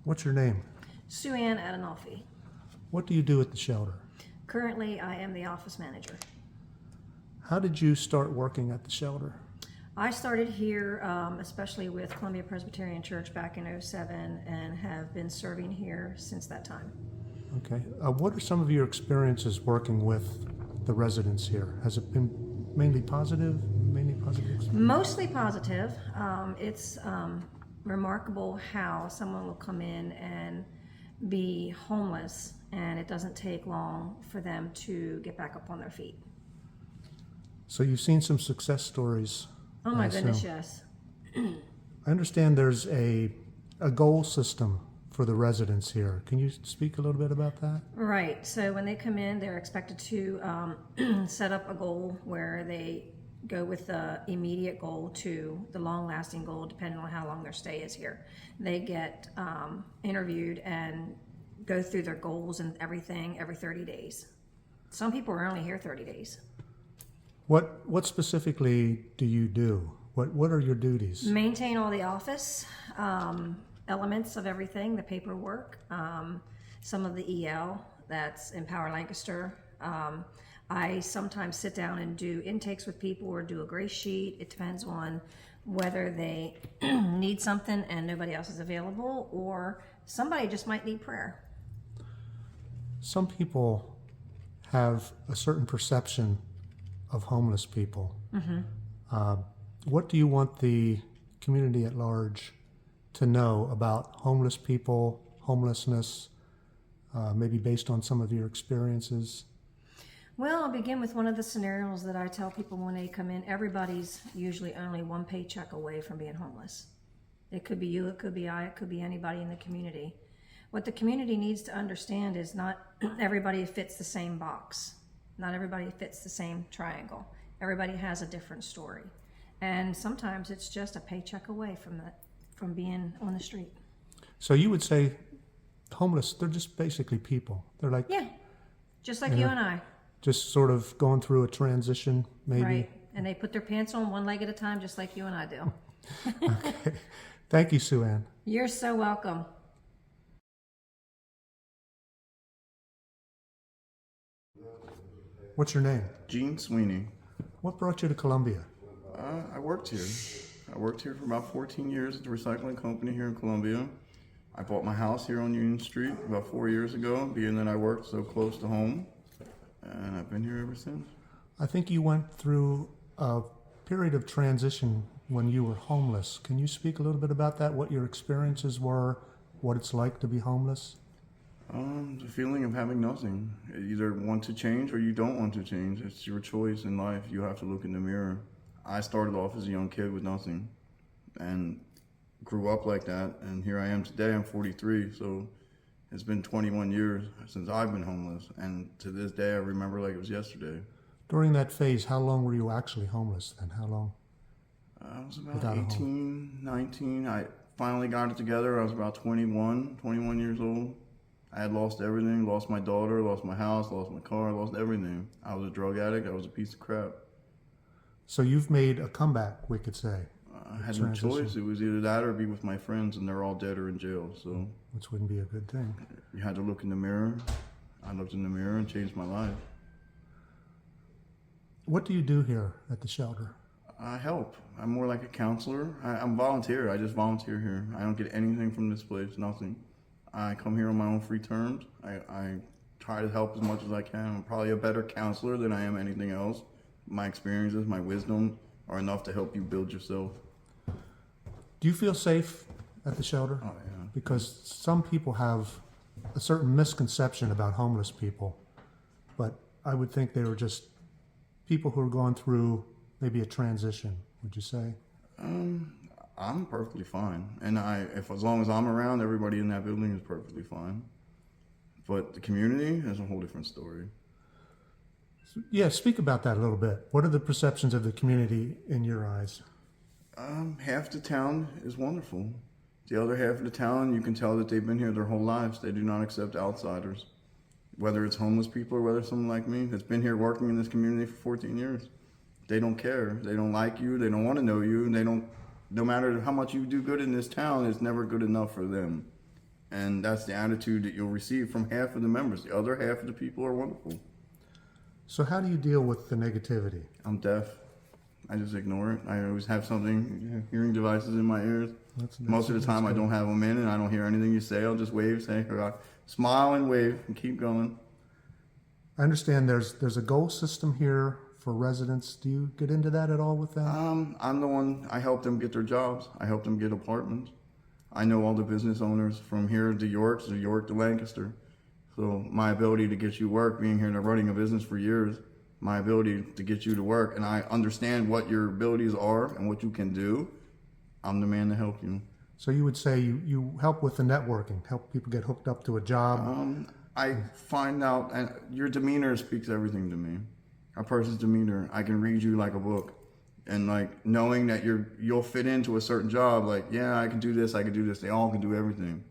What's your name? Sueann Adenolfi. What do you do at the shelter? Currently, I am the office manager. How did you start working at the shelter? I started here, especially with Columbia Presbyterian Church back in '07, and have been serving here since that time. Okay. What are some of your experiences working with the residents here? Has it been mainly positive experience? Mostly positive. It's remarkable how someone will come in and be homeless, and it doesn't take long for them to get back up on their feet. So you've seen some success stories. Oh my I assume. goodness, yes. I understand there's a goal system for the residents here. Can you speak a little bit about that? Right. So when they come in, they're expected to set up a goal where they go with the immediate goal to the long-lasting goal, depending on how long their stay is here. They get interviewed and go through their goals and everything every 30 days. Some people are only here 30 days. What specifically do you do? What are your duties? Maintain all the office elements of everything, the paperwork, some of the EL that's Empower Lancaster. I sometimes sit down and do intakes with people or do a grace sheet. It depends on whether they need something and nobody else is available, or somebody just might need prayer. Some people have a certain perception of homeless people. What do you want the community at large to know about homeless people, homelessness, maybe based on some of your experiences? Well, I'll begin with one of the scenarios that I tell people when they come in. Everybody's usually only one paycheck away from being homeless. It could be you, it could be I, it could be anybody in the community. What the community needs to understand is not everybody fits the same box. Not everybody fits the same triangle. Everybody has a different story. And sometimes it's just a paycheck away from being on the street. So you would say homeless, they're just basically people. They're like, yeah, just like you and I. Just sort of going through a transition, maybe. Right, and they put their pants on one leg at a time, just like you and I do. Okay. Thank you, Sueann. You're so welcome. What's your name? Gene Sweeney. What brought you to Columbia? I worked here. I worked here for about 14 years at the recycling company here in Columbia. I bought my house here on Union Street about 4 years ago, being that I worked so close to home, and I've been here ever since. I think you went through a period of transition when you were homeless. Can you speak a little bit about that, what your experiences were, what it's like to be homeless? The feeling of having nothing. You either want to change or you don't want to change. It's your choice in life. You have to look in the mirror. I started off as a young kid with nothing and grew up like that. And here I am today. I'm 43. So it's been 21 years since I've been homeless. And to this day, I remember like it was yesterday. During that phase, how long were you actually homeless then? How long? I was about 18, 19. I finally got it together. I was about 21 years old. I had lost everything, lost my daughter, lost my house, lost my car, lost everything. I was a drug addict. I was a piece of crap. So you've made a comeback, we could say. I had no choice. It was either that or be with my friends, and they're all dead or in jail. So, which wouldn't be a good thing. You had to look in the mirror. I looked in the mirror and changed my life. What do you do here at the shelter? I help. I'm more like a counselor. I'm volunteer. I just volunteer here. I don't get anything from this place, nothing. I come here on my own free terms. I try to help as much as I can. I'm probably a better counselor than I am anything else. My experiences, my wisdom are enough to help you build yourself. Do you feel safe at the shelter? Oh, yeah. Because some people have a certain misconception about homeless people, but I would think they were just people who are going through maybe a transition, would you say? I'm perfectly fine. And as long as I'm around, everybody in that building is perfectly fine. But the community is a whole different story. Yeah, speak about that a little bit. What are the perceptions of the community in your eyes? Half the town is wonderful. The other half of the town, you can tell that they've been here their whole lives. They do not accept outsiders. Whether it's homeless people or whether it's someone like me that's been here working in this community for 14 years. They don't care. They don't like you. They don't want to know you. And they don't. No matter how much you do good in this town, it's never good enough for them. And that's the attitude that you'll receive from half of the members. The other half of the people are wonderful. So how do you deal with the negativity? I'm deaf. I just ignore it. I always have something, hearing devices in my ears. Most of the time I don't have them in and I don't hear anything you say. I'll just wave, say, smile and wave and keep going. I understand there's a goal system here for residents. Do you get into that at all with them? I'm the one, I help them get their jobs. I help them get apartments. I know all the business owners from here to York to Lancaster. So my ability to get you work, being here and running a business for years, my ability to get you to work, and I understand what your abilities are and what you can do, I'm the man to help you. So you would say you help with the networking, help people get hooked up to a job? I find out, and your demeanor speaks everything to me. A person's demeanor, I can read you like a book. And like knowing that you'll fit into a certain job, like, yeah, I can do this, they all can do everything.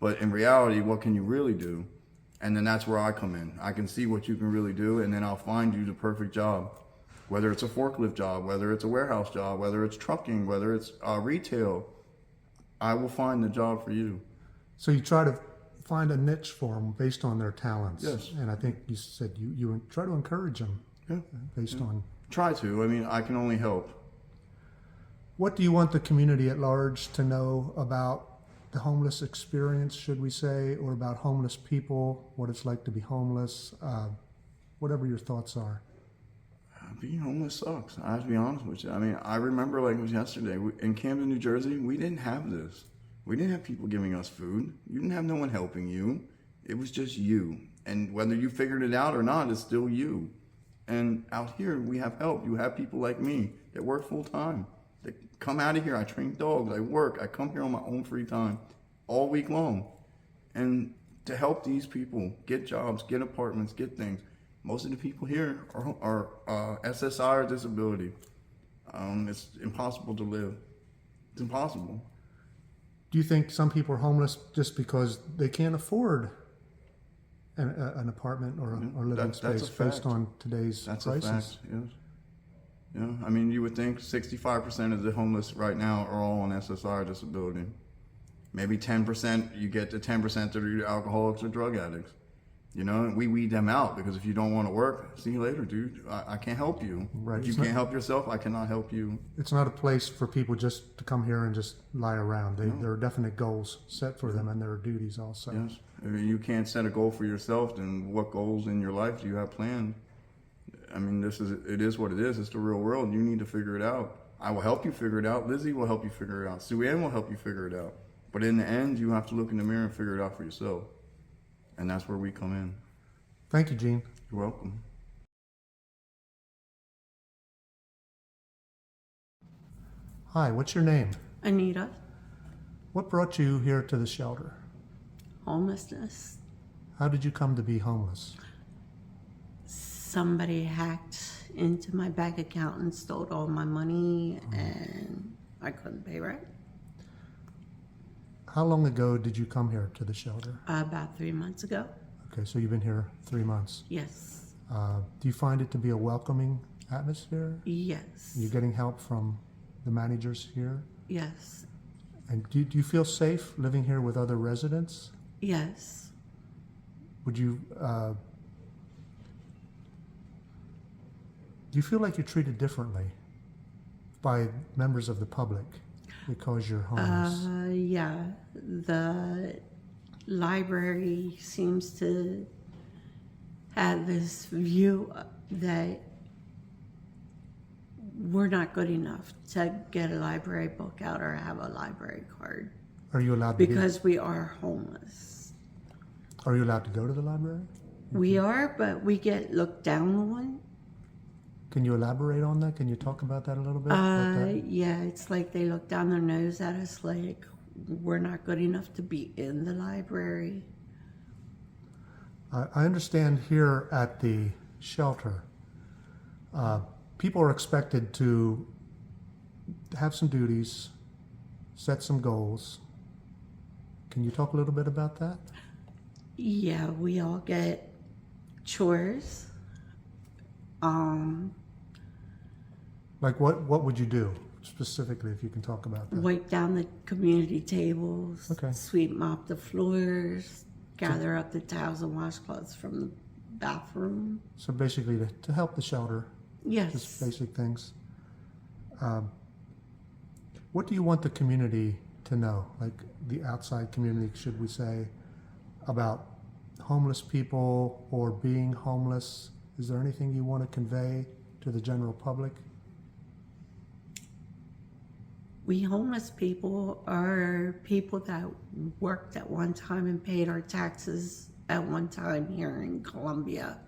But in reality, what can you really do? And then that's where I come in. I can see what you can really do, and then I'll find you the perfect job. Whether it's a forklift job, whether it's a warehouse job, whether it's trucking, whether it's retail, I will find the job for you. So you try to find a niche for them based on their talents. Yes. And I think you said you try to encourage them based on... Try to. I mean, I can only help. What do you want the community at large to know about the homeless experience, should we say, or about homeless people, what it's like to be homeless, whatever your thoughts are? Being homeless sucks. I have to be honest with you. I mean, I remember like it was yesterday. In Camden, New Jersey, we didn't have this. We didn't have people giving us food. You didn't have no one helping you. It was just you. And whether you figured it out or not, it's still you. And out here, we have help. You have people like me that work full time. They come out of here. I train dogs. I work. I come here on my own free time all week long. And to help these people get jobs, get apartments, get things. Most of the people here are SSI or disability. It's impossible to live. It's impossible. Do you think some people are homeless just because they can't afford an apartment or living space based on today's That's prices? a fact, yes. Yeah, I mean, you would think 65% of the homeless right now are all on SSI or disability. Maybe 10%, you get to 10% that are alcoholics or drug addicts. You know, we weed them out because if you don't want to work, see you later, dude. I can't help you. Right. If you can't help yourself, I cannot help you. It's not a place for people just to come here and just lie around. There are definite goals set for them, and there are duties also. Yes. If you can't set a goal for yourself, then what goals in your life do you have planned? I mean, it is what it is. It's the real world. You need to figure it out. I will help you figure it out. Lizzie will help you figure it out. Sueann will help you figure it out. But in the end, you have to look in the mirror and figure it out for yourself. And that's where we come in. Thank you, Gene. You're welcome. Hi, what's your name? Anita, What brought you here to the shelter? homelessness. How did you come to be homeless? Somebody hacked into my bank account and stole all my money, and I couldn't pay rent. How long ago did you come here to the shelter? About 3 months ago. Okay, so you've been here 3 months. Yes. Do you find it to be a welcoming atmosphere? Yes. You're getting help from the managers here? Yes. And do you feel safe living here with other residents? Yes. Would you, do you feel like you're treated differently by members of the public because you're homeless? Yeah. The library seems to have this view that we're not good enough to get a library book out or have a library card Are you allowed to because we are homeless. Are you allowed to go to the library? We are, but we get looked down on. Can you elaborate on that? Can you talk about that a little bit? Yeah, it's like they look down their nose at us like we're not good enough to be in the library. I understand here at the shelter, people are expected to have some duties, set some goals. Can you talk a little bit about that? Yeah, we all get chores. Like what would you do? specifically, if you can talk about that. Wipe down the community tables, Okay. sweep mop the floors, gather up the towels and washcloths from the bathroom. So basically, to help the shelter, just Yes. basic things. What do you want the community to know, like the outside community, should we say, about homeless people or being homeless? Is there anything you want to convey to the general public? We homeless people are people that worked at one time and paid our taxes at one time here in Columbia.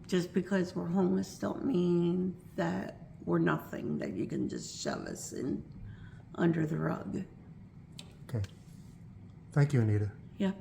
Just because we're homeless don't mean that we're nothing, that you can just shove us in under the rug. Okay. Thank you, Anita. Yep.